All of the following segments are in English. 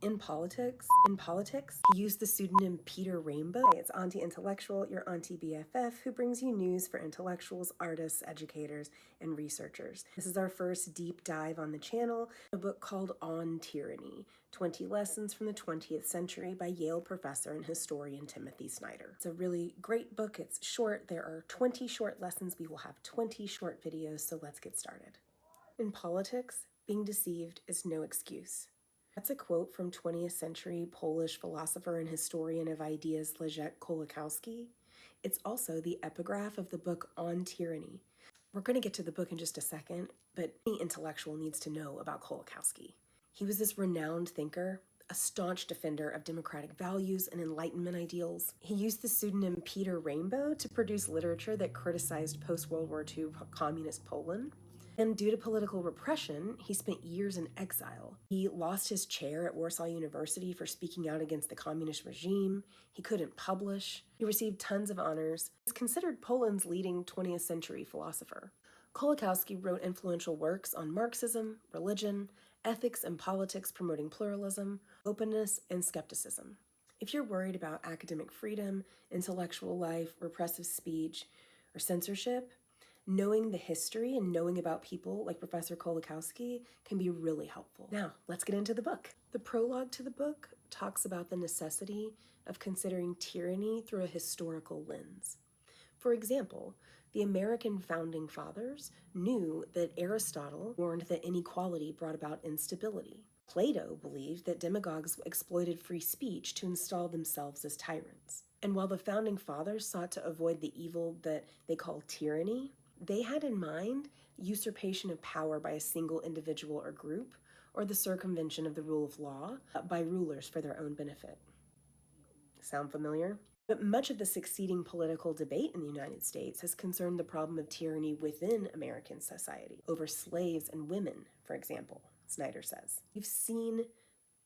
In politics, he used the pseudonym Peter Rainbow. It's Auntie Intellectual, your Auntie BFF, who brings you news for intellectuals, artists, educators, and researchers. This is our first deep dive on the channel, a book called On Tyranny, 20 Lessons from the 20th Century by Yale professor and historian Timothy Snyder. It's a really great book. It's short. There are 20 short lessons. We will have 20 short videos, so let's get started. In politics, being deceived is no excuse. That's a quote from 20th century Polish philosopher and historian of ideas Leszek Kolakowski. It's also the epigraph of the book On Tyranny. We're going to get to the book in just a second, but any intellectual needs to know about Kolakowski. He was this renowned thinker, a staunch defender of democratic values and Enlightenment ideals. He used the pseudonym Peter Rainbow to produce literature that criticized post-World War II communist Poland. And due to political repression, he spent years in exile. He lost his chair at Warsaw University for speaking out against the communist regime. He couldn't publish. He received tons of honors. He's considered Poland's leading 20th century philosopher. Kolakowski wrote influential works on Marxism, religion, ethics and politics promoting pluralism, openness, and skepticism. If you're worried about academic freedom, intellectual life, repressive speech, or censorship, knowing the history and knowing about people like Professor Kolakowski can be really helpful. Now, let's get into the book. The prologue to the book talks about the necessity of considering tyranny through a historical lens. For example, the American founding fathers knew that Aristotle warned that inequality brought about instability. Plato believed that demagogues exploited free speech to install themselves as tyrants. And while the founding fathers sought to avoid the evil that they call tyranny, they had in mind usurpation of power by a single individual or group, or the circumvention of the rule of law by rulers for their own benefit. Sound familiar? But much of the succeeding political debate in the United States has concerned the problem of tyranny within American society, over slaves and women, for example, Snyder says. You've seen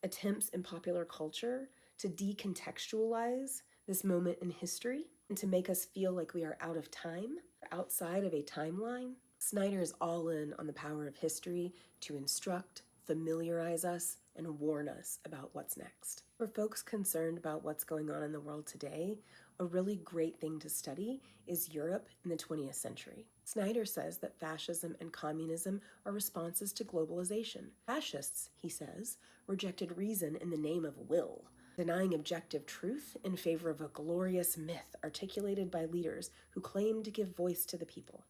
attempts in popular culture to decontextualize this moment in history and to make us feel like we are out of time, outside of a timeline. Snyder is all in on the power of history to instruct, familiarize us, and warn us about what's next. For folks concerned about what's going on in the world today, a really great thing to study is Europe in the 20th century. Snyder says that fascism and communism are responses to globalization. Fascists, he says, rejected reason in the name of will, denying objective truth in favor of a glorious myth articulated by leaders who claim to give voice to the people.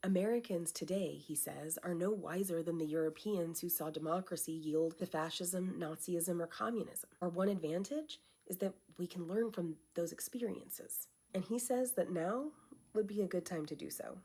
Americans today, he says, are no wiser than the Europeans who saw democracy yield to fascism, Nazism, or communism. Our one advantage is that we can learn from those experiences. And he says that now would be a good time to do so.